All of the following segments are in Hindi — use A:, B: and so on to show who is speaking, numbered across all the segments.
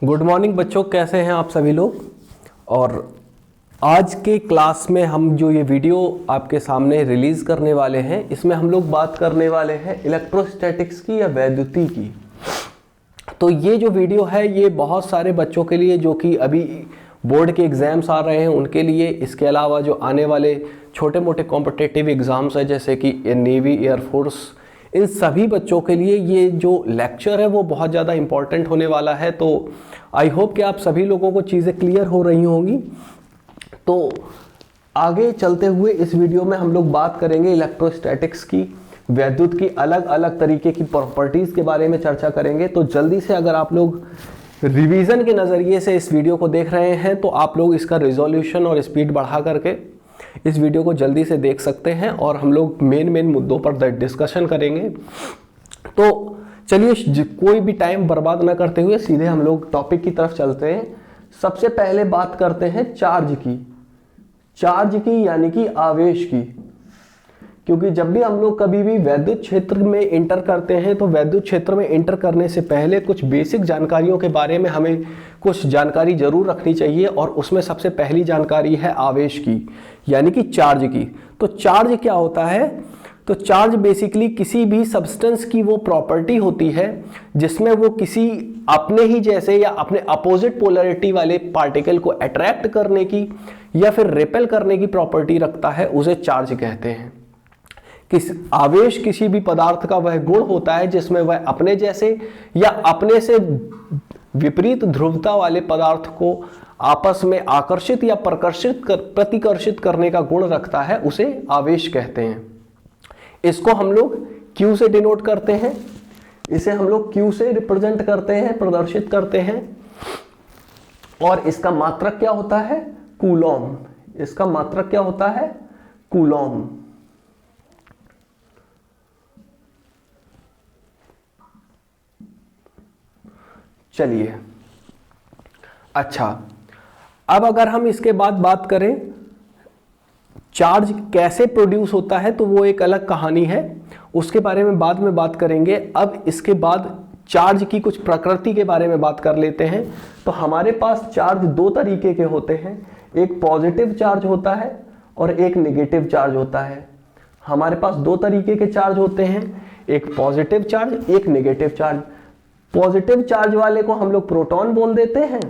A: गुड मॉर्निंग बच्चों, कैसे हैं आप सभी लोग। और आज के क्लास में हम जो ये वीडियो आपके सामने रिलीज़ करने वाले हैं, इसमें हम लोग बात करने वाले हैं इलेक्ट्रोस्टैटिक्स की या वैद्युति की। तो ये जो वीडियो है ये बहुत सारे बच्चों के लिए जो कि अभी बोर्ड के एग्ज़ाम्स आ रहे हैं उनके लिए, इसके अलावा जो आने वाले छोटे मोटे कॉम्पिटिटिव एग्ज़ाम्स हैं जैसे कि नेवी, एयरफोर्स, इन सभी बच्चों के लिए ये जो लेक्चर है वो बहुत ज़्यादा इम्पॉर्टेंट होने वाला है। तो आई होप कि आप सभी लोगों को चीज़ें क्लियर हो रही होंगी। तो आगे चलते हुए इस वीडियो में हम लोग बात करेंगे इलेक्ट्रोस्टैटिक्स की, वैद्युत की अलग अलग तरीके की प्रॉपर्टीज़ के बारे में चर्चा करेंगे। तो जल्दी से अगर आप लोग रिवीजन के नज़रिए से इस वीडियो को देख रहे हैं तो आप लोग इसका रिजोल्यूशन और स्पीड बढ़ा करके इस वीडियो को जल्दी से देख सकते हैं और हम लोग मेन मुद्दों पर डिस्कशन करेंगे। तो चलिए कोई भी टाइम बर्बाद ना करते हुए सीधे हम लोग टॉपिक की तरफ चलते हैं। सबसे पहले बात करते हैं चार्ज की यानी कि आवेश की। क्योंकि जब भी हम लोग कभी भी वैद्युत क्षेत्र में इंटर करते हैं तो वैद्युत क्षेत्र में इंटर करने से पहले कुछ बेसिक जानकारियों के बारे में हमें कुछ जानकारी जरूर रखनी चाहिए, और उसमें सबसे पहली जानकारी है आवेश की यानी कि चार्ज की। तो चार्ज क्या होता है? तो चार्ज बेसिकली किसी भी सब्सटेंस की वो प्रॉपर्टी होती है जिसमें वो किसी अपने ही जैसे या अपने अपोजिट पोलैरिटी वाले पार्टिकल को अट्रैक्ट करने की या फिर रिपेल करने की प्रॉपर्टी रखता है, उसे चार्ज कहते हैं। आवेश किसी भी पदार्थ का वह गुण होता है जिसमें वह अपने जैसे या अपने से विपरीत ध्रुवता वाले पदार्थ को आपस में आकर्षित या प्रतिकर्षित करने का गुण रखता है, उसे आवेश कहते हैं। इसको हम लोग Q से डिनोट करते हैं, इसे हम लोग Q से रिप्रेजेंट करते हैं, प्रदर्शित करते हैं। और इसका मात्रक क्या होता है? कूलॉम। इसका मात्रक क्या होता है? कूलॉम। चलिए, अच्छा, अब अगर हम इसके बाद बात करें चार्ज कैसे प्रोड्यूस होता है तो वो एक अलग कहानी है, उसके बारे में बाद में बात करेंगे। अब इसके बाद चार्ज की कुछ प्रकृति के बारे में बात कर लेते हैं। तो हमारे पास चार्ज दो तरीके के होते हैं, एक पॉजिटिव चार्ज होता है और एक नेगेटिव चार्ज होता है। हमारे पास दो तरीके के चार्ज होते हैं, एक पॉजिटिव चार्ज, एक नेगेटिव चार्ज। पॉजिटिव चार्ज वाले को हम लोग प्रोटॉन बोल देते हैं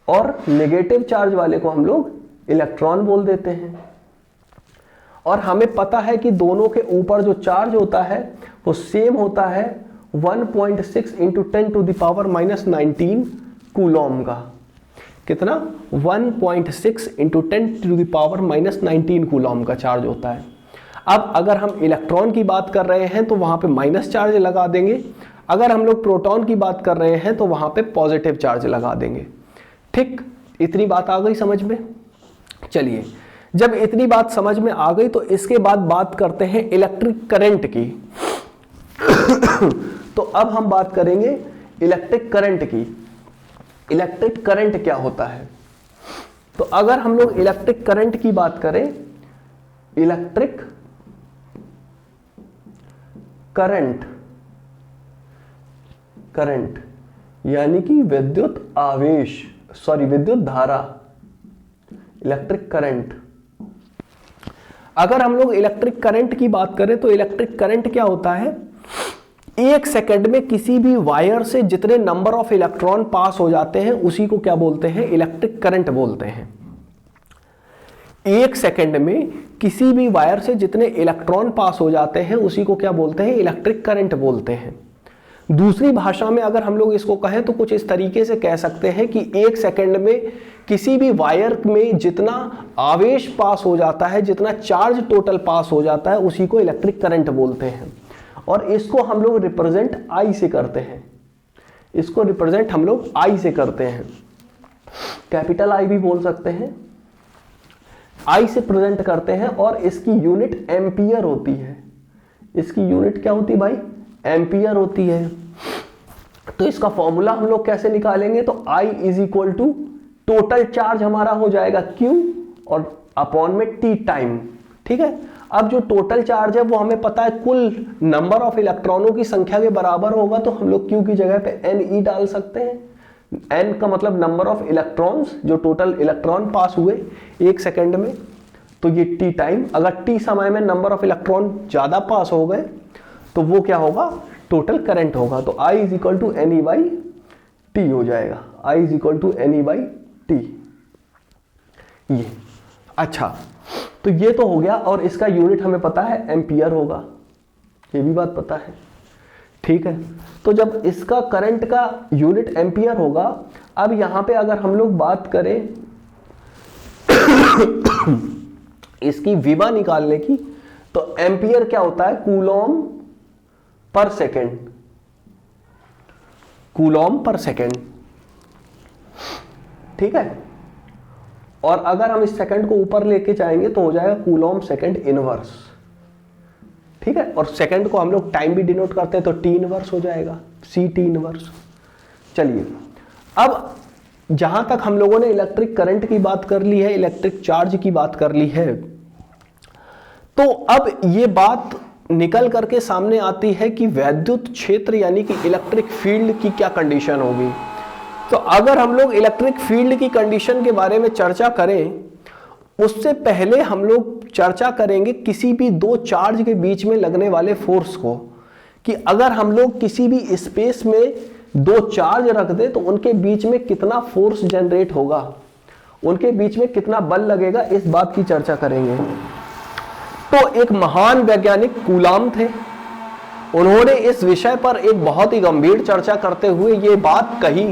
A: और नेगेटिव चार्ज वाले को हम लोग इलेक्ट्रॉन बोल देते हैं। और हमें पता है कि दोनों के ऊपर जो चार्ज होता है वो सेम होता है 1.6 × 10⁻⁻19 कूलॉम का। कितना? 1.6 × 10⁻⁻19 कूलॉम का चार्ज होता है। अब अगर हम इलेक्ट्रॉन की बात कर रहे हैं तो वहां पे माइनस चार्ज लगा देंगे, अगर हम लोग प्रोटॉन की बात कर रहे हैं तो वहां पे पॉजिटिव चार्ज लगा देंगे। ठीक, इतनी बात आ गई समझ में? चलिए, जब इतनी बात समझ में आ गई तो इसके बाद बात करते हैं इलेक्ट्रिक करंट की। तो अब हम बात करेंगे इलेक्ट्रिक करंट की। इलेक्ट्रिक करंट क्या होता है? तो अगर हम लोग इलेक्ट्रिक करंट की बात करें, इलेक्ट्रिक करंट यानी कि विद्युत आवेश, विद्युत धारा, इलेक्ट्रिक करंट। अगर हम लोग इलेक्ट्रिक करंट की बात करें तो इलेक्ट्रिक करंट क्या होता है? एक सेकंड में किसी भी वायर से जितने नंबर ऑफ इलेक्ट्रॉन पास हो जाते हैं उसी को क्या बोलते हैं? इलेक्ट्रिक करंट बोलते हैं। एक सेकंड में किसी भी वायर से जितने इलेक्ट्रॉन पास हो जाते हैं उसी को क्या बोलते हैं? इलेक्ट्रिक करंट बोलते हैं। दूसरी भाषा में अगर हम लोग इसको कहें तो कुछ इस तरीके से कह सकते हैं कि एक सेकंड में किसी भी वायर में जितना आवेश पास हो जाता है, जितना चार्ज टोटल पास हो जाता है, उसी को इलेक्ट्रिक करंट बोलते हैं। और इसको हम लोग रिप्रेजेंट I से करते हैं। इसको रिप्रेजेंट हम लोग I से करते हैं, कैपिटल I भी बोल सकते हैं। I से प्रेजेंट करते हैं और इसकी यूनिट एम्पियर होती है। इसकी यूनिट क्या होती है भाई? एम्पियर होती है। तो इसका फॉर्मूला हम लोग कैसे निकालेंगे? तो I = टोटल चार्ज हमारा हो जाएगा Q और अपॉन में T टाइम। ठीक है, अब जो टोटल चार्ज है वो हमें पता है कुल नंबर ऑफ इलेक्ट्रॉनों की संख्या के बराबर होगा, तो हम लोग Q की जगह पे Ne डाल सकते हैं। n का मतलब नंबर ऑफ इलेक्ट्रॉन्स, जो टोटल इलेक्ट्रॉन पास हुए 1 सेकेंड में, तो ये t टाइम। अगर t समय में नंबर ऑफ इलेक्ट्रॉन ज्यादा पास हो गए तो वो क्या होगा, टोटल करंट होगा। तो I is equal to n e by t हो जाएगा, I is equal to n e by t. ये अच्छा, तो ये तो हो गया, और इसका यूनिट हमें पता है एम्पियर होगा, ये भी बात पता है, ठीक है। तो जब इसका करंट का यूनिट एम्पियर होगा, अब यहां पे अगर हम लोग बात करें इसकी विभा निकालने की, तो एम्पियर क्या होता है, कूलॉम पर सेकेंड, कूलॉम पर सेकेंड, ठीक है। और अगर हम इस सेकंड को ऊपर लेके जाएंगे तो हो जाएगा कूलॉम सेकंड इनवर्स, ठीक है। और सेकंड को हम लोग टाइम भी डिनोट करते हैं तो टी इनवर्स हो जाएगा, सी टी इनवर्स। चलिए, अब जहां तक हम लोगों ने इलेक्ट्रिक करंट की बात कर ली है, इलेक्ट्रिक चार्ज की बात कर ली है, तो अब ये बात निकल करके सामने आती है कि वैद्युत क्षेत्र यानी कि इलेक्ट्रिक फील्ड की क्या कंडीशन होगी। तो अगर हम लोग इलेक्ट्रिक फील्ड की कंडीशन के बारे में चर्चा करें, उससे पहले हम लोग चर्चा करेंगे किसी भी दो चार्ज के बीच में लगने वाले फोर्स को, कि अगर हम लोग किसी भी स्पेस में दो चार्ज रख दें तो उनके बीच में कितना फोर्स जनरेट होगा, उनके बीच में कितना बल लगेगा, इस बात की चर्चा करेंगे। तो एक महान वैज्ञानिक कूलाम थे, उन्होंने इस विषय पर एक बहुत ही गंभीर चर्चा करते हुए ये बात कही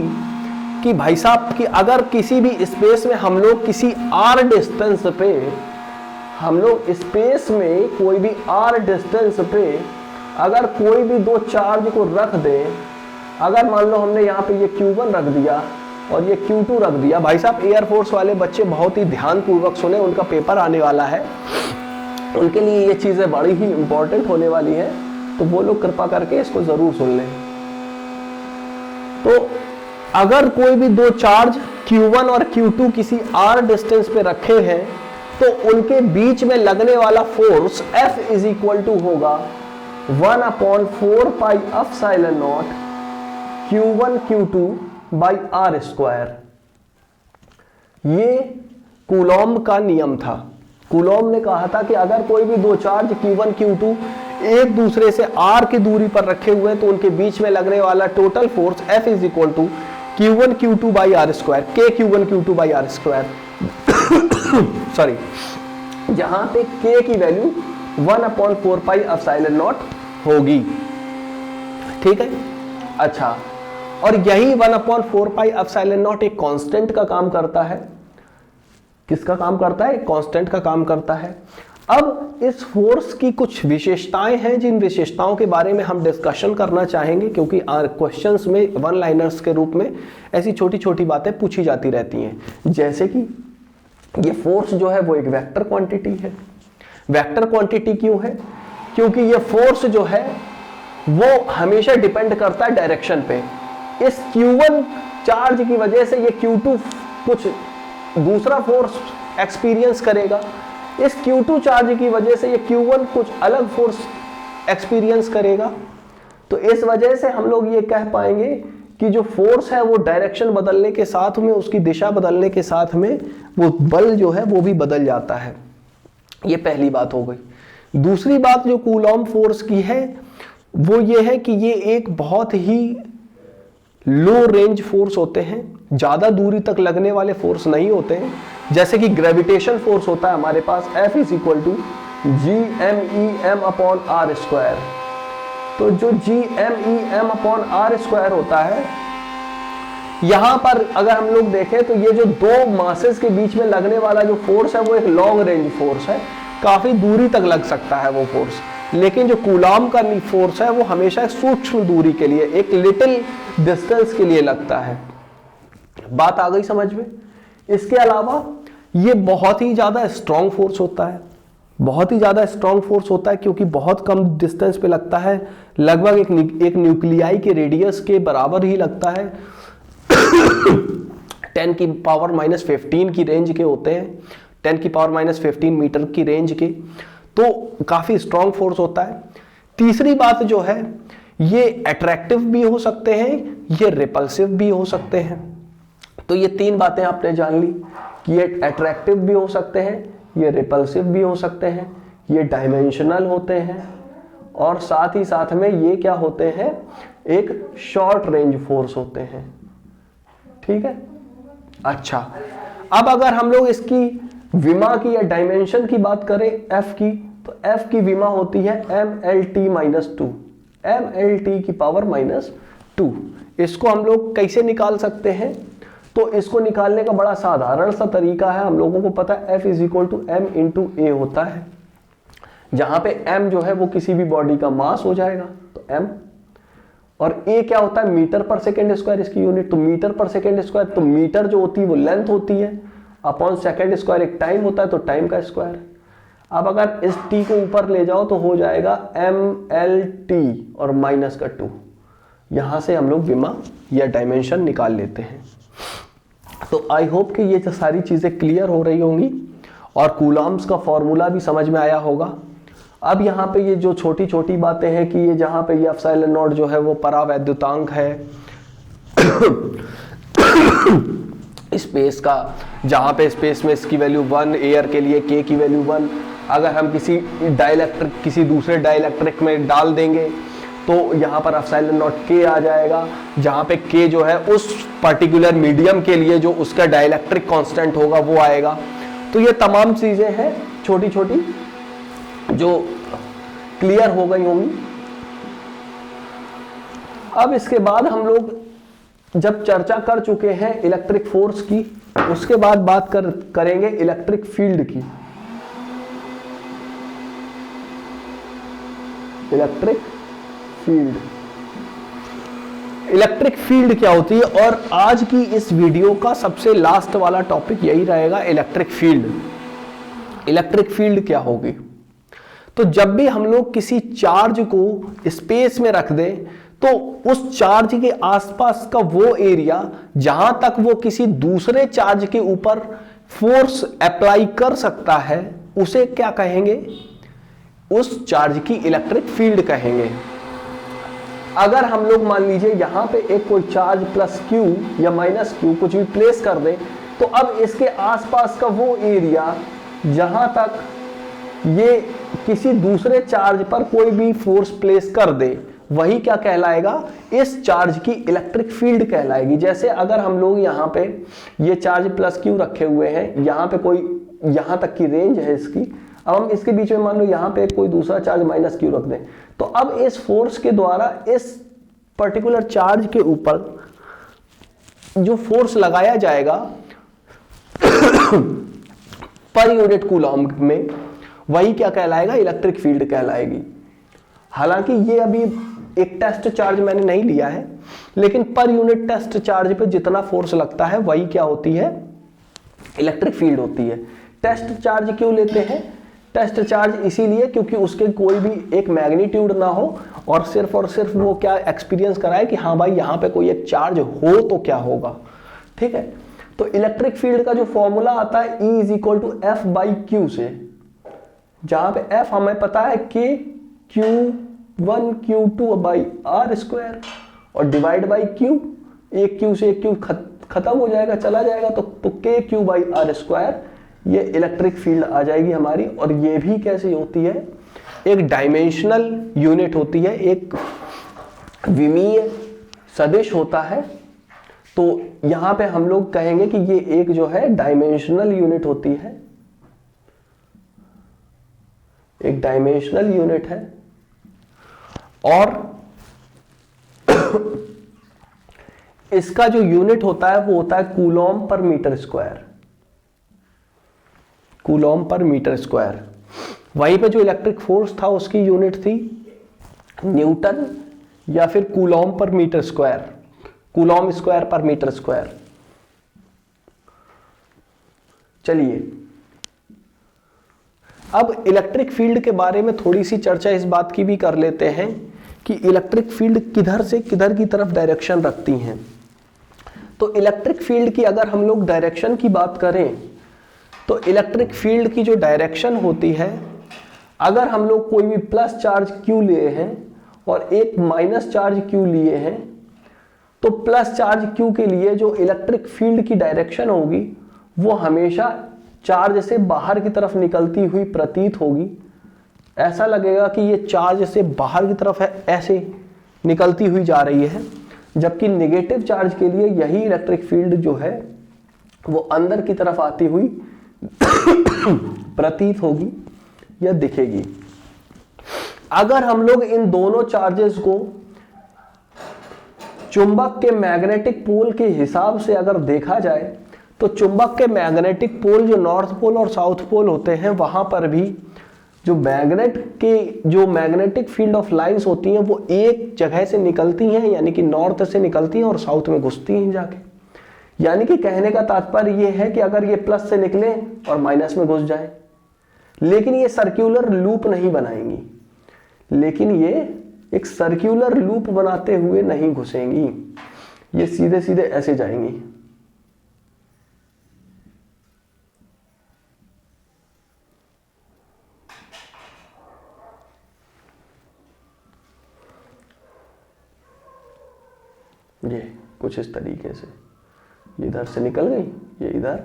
A: कि भाई साहब कि अगर किसी भी स्पेस में हम लोग किसी r डिस्टेंस पे, हम लोग स्पेस में कोई भी r डिस्टेंस पे अगर कोई भी दो चार्ज को रख दें, अगर मान लो हमने यहाँ पे ये Q1 रख दिया और ये Q2 रख दिया, भाई साहब एयरफोर्स वाले बच्चे बहुत ही ध्यानपूर्वक सुने, उनका पेपर आने वाला है, उनके लिए ये चीजें बड़ी ही इंपॉर्टेंट होने वाली है, तो वो लोग कृपा करके इसको जरूर सुन लें। तो अगर कोई भी दो चार्ज Q1 और Q2 किसी r डिस्टेंस पे रखे हैं तो उनके बीच में लगने वाला force F is equal to होगा 1/4 pi epsilon not Q1 Q2 by r square. ये कूलॉम का नियम था। कूलॉम ने कहा था कि अगर कोई भी दो चार्ज Q1 Q2 एक दूसरे से r की दूरी पर रखे हुए हैं तो उनके बीच में लगने वाला total force F is equal to Q1 Q2 by r square, K Q1 Q2 by r square, sorry, जहां पे K की वैल्यू 1/4 पाई एप्सिलॉन नॉट होगी, ठीक है। अच्छा, और यही 1/4 पाई एप्सिलॉन नॉट एक कांस्टेंट का काम करता है। किसका काम करता है? कांस्टेंट का काम करता है। अब इस फोर्स की कुछ विशेषताएं हैं जिन विशेषताओं के बारे में हम डिस्कशन करना चाहेंगे, क्योंकि क्वेश्चंस में वन लाइनर्स के रूप में ऐसी छोटी छोटी बातें पूछी जाती रहती हैं। जैसे कि ये फोर्स जो है वो एक वेक्टर क्वांटिटी है। वेक्टर क्वांटिटी क्यों है? क्योंकि ये फोर्स जो है वो हमेशा डिपेंड करता है डायरेक्शन पे। इस Q1 चार्ज की वजह से ये Q2 कुछ दूसरा फोर्स एक्सपीरियंस करेगा, इस Q2 चार्ज की वजह से ये Q1 कुछ अलग फोर्स एक्सपीरियंस करेगा। तो इस वजह से हम लोग ये कह पाएंगे कि जो फोर्स है वो डायरेक्शन बदलने के साथ में, उसकी दिशा बदलने के साथ में वो बल जो है वो भी बदल जाता है। ये पहली बात हो गई। दूसरी बात जो कूलॉम फोर्स की है वो ये है कि ये एक बहुत ही लो रेंज फोर्स होते हैं, ज्यादा दूरी तक लगने वाले फोर्स नहीं होते हैं। जैसे कि ग्रेविटेशन फोर्स होता है हमारे पास, F is equal to GMEM upon r square. तो जो GMEM अपॉन आर स्क्वायर होता है, यहां पर अगर हम लोग देखें तो ये जो दो मासेस के बीच में लगने वाला जो फोर्स है वो एक लॉन्ग रेंज फोर्स है, काफी दूरी तक लग सकता है वो फोर्स। लेकिन जो कूलॉम का फोर्स है वो हमेशा सूक्ष्म दूरी के लिए, एक लिटिल डिस्टेंस के लिए लगता है। बात आ गई समझ में? इसके अलावा ये बहुत ही ज्यादा स्ट्रॉन्ग फोर्स होता है, बहुत ही ज्यादा स्ट्रॉन्ग फोर्स होता है क्योंकि बहुत कम डिस्टेंस पे लगता है, लगभग एक न्यूक्लियाई के रेडियस के बराबर ही लगता है। 10 की पावर -15 की रेंज के होते हैं, 10 की पावर -15 मीटर की रेंज के, तो काफी स्ट्रॉन्ग फोर्स होता है। तीसरी बात जो है ये अट्रैक्टिव भी हो सकते हैं, ये रिपल्सिव भी हो सकते हैं। तो ये तीन बातें आपने जान ली कि ये अट्रैक्टिव भी हो सकते हैं, ये रिपल्सिव भी हो सकते हैं, ये डायमेंशनल होते हैं, और साथ ही साथ में ये क्या होते हैं, एक शॉर्ट रेंज फोर्स होते हैं। ठीक है। अच्छा, अब अगर हम लोग इसकी विमा की या डायमेंशन की बात करें एफ की, तो एफ की विमा होती है mlt माइनस टू, mlt की पावर -2। इसको हम लोग कैसे निकाल सकते हैं? तो इसको निकालने का बड़ा साधारण सा तरीका है, हम लोगों को पता है F is equal to m into a होता है, जहां पे m जो है वो किसी भी बॉडी का मास हो जाएगा, तो m, और a क्या होता है, मीटर पर सेकेंड स्क्वायर इसकी यूनिट, तो मीटर पर सेकेंड स्क्वायर, तो मीटर जो होती है वो लेंथ होती है, अपॉन सेकेंड स्क्वायर एक टाइम होता है, तो टाइम का स्क्वायर। अब अगर इस t को ऊपर ले जाओ तो हो जाएगा mlt और माइनस का 2, यहां से हम लोग विमा या डायमेंशन निकाल लेते हैं। तो आई होप कि ये सारी चीजें क्लियर हो रही होंगी और कूलॉम्स का फॉर्मूला भी समझ में आया होगा। अब यहाँ पे ये जो छोटी छोटी बातें हैं कि ये जहाँ पे ये एप्सिलॉन नॉट जो है वो परावैद्युतांक है स्पेस का, जहाँ पे स्पेस में इसकी वैल्यू 1, एयर के लिए k की वैल्यू 1, अगर हम किसी डाइलेक्ट्रिक किसी दूसरे डाइलेक्ट्रिक में डाल देंगे तो यहाँ पर एप्सिलॉन नॉट k आ जाएगा, जहाँ पे k जो है उस पर्टिकुलर मीडियम के लिए जो उसका डाइलेक्ट्रिक कांस्टेंट होगा वो आएगा। तो ये तमाम चीजें हैं छोटी छोटी जो क्लियर हो गई होंगी। अब इसके बाद हम लोग जब चर्चा कर चुके हैं इलेक्ट्रिक फोर्स की, उसके बाद बात करेंगे इलेक्ट्रिक फील्ड की। इलेक्ट्रिक फील्ड, इलेक्ट्रिक फील्ड क्या होती है, और आज की इस वीडियो का सबसे लास्ट वाला टॉपिक यही रहेगा, इलेक्ट्रिक फील्ड। इलेक्ट्रिक फील्ड क्या होगी? तो जब भी हम लोग किसी चार्ज को स्पेस में रख दें तो उस चार्ज के आसपास का वो एरिया जहां तक वो किसी दूसरे चार्ज के ऊपर फोर्स अप्लाई कर सकता है उसे क्या कहेंगे? उस चार्ज की इलेक्ट्रिक फील्ड कहेंगे। अगर हम लोग मान लीजिए यहां पे एक कोई चार्ज प्लस क्यू या माइनस क्यू कुछ भी प्लेस कर दें, तो अब इसके आसपास का वो एरिया जहां तक ये किसी दूसरे चार्ज पर कोई भी फोर्स प्लेस कर दे वही क्या कहलाएगा? इस चार्ज की इलेक्ट्रिक फील्ड कहलाएगी। जैसे अगर हम लोग यहाँ पे ये चार्ज प्लस क्यू रखे हुए हैं, यहाँ पे कोई यहाँ तक की रेंज है इसकी, अब हम इसके बीच में मान लो यहाँ पे कोई दूसरा चार्ज माइनस क्यू रख दें, तो अब इस फोर्स के द्वारा इस पर्टिकुलर चार्ज के ऊपर जो फोर्स लगाया जाएगा पर यूनिट कूलॉम में, वही क्या कहलाएगा? इलेक्ट्रिक फील्ड कहलाएगी। हालांकि ये अभी एक टेस्ट चार्ज मैंने नहीं लिया है, लेकिन पर यूनिट टेस्ट चार्ज पे जितना फोर्स लगता है वही क्या होती है? इलेक्ट्रिक फील्ड होती है। टेस्ट चार्ज क्यों लेते हैं? टेस्ट चार्ज इसीलिए क्योंकि उसके कोई भी एक मैग्नीट्यूड ना हो और सिर्फ वो क्या एक्सपीरियंस कराए कि हाँ भाई यहाँ पे कोई एक चार्ज हो तो क्या होगा। ठीक है, तो इलेक्ट्रिक फील्ड का जो फॉर्मूला आता है E is equal to f by q से, जहां पे एफ हमें पता है कि Q1 Q2 by r square और डिवाइड बाई क्यू, एक क्यू से एक क्यू खत्म हो जाएगा, चला जाएगा, तो के क्यू बाई आर स्क्वायर, ये इलेक्ट्रिक फील्ड आ जाएगी हमारी। और ये भी कैसे होती है? एक डायमेंशनल यूनिट होती है, एक विमीय सदिश होता है। तो यहां पे हम लोग कहेंगे कि ये एक जो है डायमेंशनल यूनिट होती है, एक डायमेंशनल यूनिट है। और इसका जो यूनिट होता है वो होता है कूलॉम पर मीटर स्क्वायर, कूलॉम पर मीटर स्क्वायर। वहीं पे जो इलेक्ट्रिक फोर्स था उसकी यूनिट थी न्यूटन या फिर कूलॉम पर मीटर स्क्वायर, कूलॉम स्क्वायर पर मीटर स्क्वायर। चलिए अब इलेक्ट्रिक फील्ड के बारे में थोड़ी सी चर्चा इस बात की भी कर लेते हैं कि इलेक्ट्रिक फील्ड किधर से किधर की तरफ डायरेक्शन रखती हैं। तो इलेक्ट्रिक फील्ड की अगर हम लोग डायरेक्शन की बात करें तो इलेक्ट्रिक फील्ड की जो डायरेक्शन होती है, अगर हम लोग कोई भी प्लस चार्ज Q लिए हैं और एक माइनस चार्ज Q लिए हैं, तो प्लस चार्ज Q के लिए जो इलेक्ट्रिक फील्ड की डायरेक्शन होगी वो हमेशा चार्ज से बाहर की तरफ निकलती हुई प्रतीत होगी। ऐसा लगेगा कि ये चार्ज से बाहर की तरफ है, ऐसे निकलती हुई जा रही है, जबकि नेगेटिव चार्ज के लिए यही इलेक्ट्रिक फील्ड जो है वो अंदर की तरफ आती हुई प्रतीत होगी या दिखेगी। अगर हम लोग इन दोनों चार्जेस को चुंबक के मैग्नेटिक पोल के हिसाब से अगर देखा जाए तो चुंबक के मैग्नेटिक पोल जो नॉर्थ पोल और साउथ पोल होते हैं वहां पर भी जो मैग्नेटिक फील्ड ऑफ लाइंस होती हैं वो एक जगह से निकलती हैं, यानी कि नॉर्थ से निकलती हैं और साउथ में घुसती हैं जाके। यानी कि कहने का तात्पर्य ये है कि अगर ये प्लस से निकले और माइनस में घुस जाए, लेकिन ये सर्कुलर लूप नहीं बनाएंगी, लेकिन ये एक सर्कुलर लूप बनाते हुए नहीं घुसेंगी, ये सीधे सीधे ऐसे जाएंगी। ये कुछ इस तरीके से, ये इधर से निकल गई, ये इधर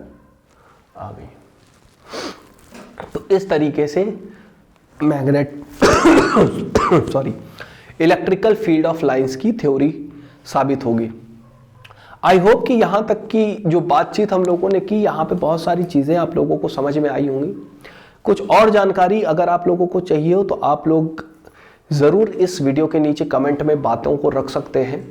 A: आ गई। तो इस तरीके से इलेक्ट्रिकल फील्ड ऑफ लाइंस की थ्योरी साबित होगी। आई होप कि यहाँ तक की जो बातचीत हम लोगों ने की, यहाँ पे बहुत सारी चीज़ें आप लोगों को समझ में आई होंगी। कुछ और जानकारी अगर आप लोगों को चाहिए हो तो आप लोग ज़रूर इस वीडियो के नीचे कमेंट में बातों को रख सकते हैं।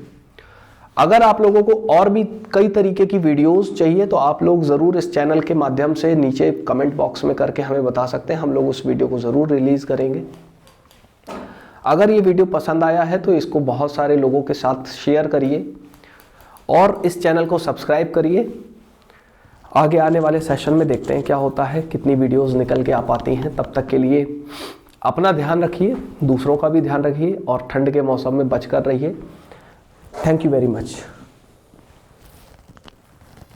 A: अगर आप लोगों को और भी कई तरीके की वीडियोस चाहिए तो आप लोग ज़रूर इस चैनल के माध्यम से नीचे कमेंट बॉक्स में करके हमें बता सकते हैं, हम लोग उस वीडियो को ज़रूर रिलीज़ करेंगे। अगर ये वीडियो पसंद आया है तो इसको बहुत सारे लोगों के साथ शेयर करिए और इस चैनल को सब्सक्राइब करिए। आगे आने वाले सेशन में देखते हैं क्या होता है, कितनी वीडियोज़ निकल के आ पाती हैं। तब तक के लिए अपना ध्यान रखिए, दूसरों का भी ध्यान रखिए और ठंड के मौसम में बचकर रहिए। Thank you very much.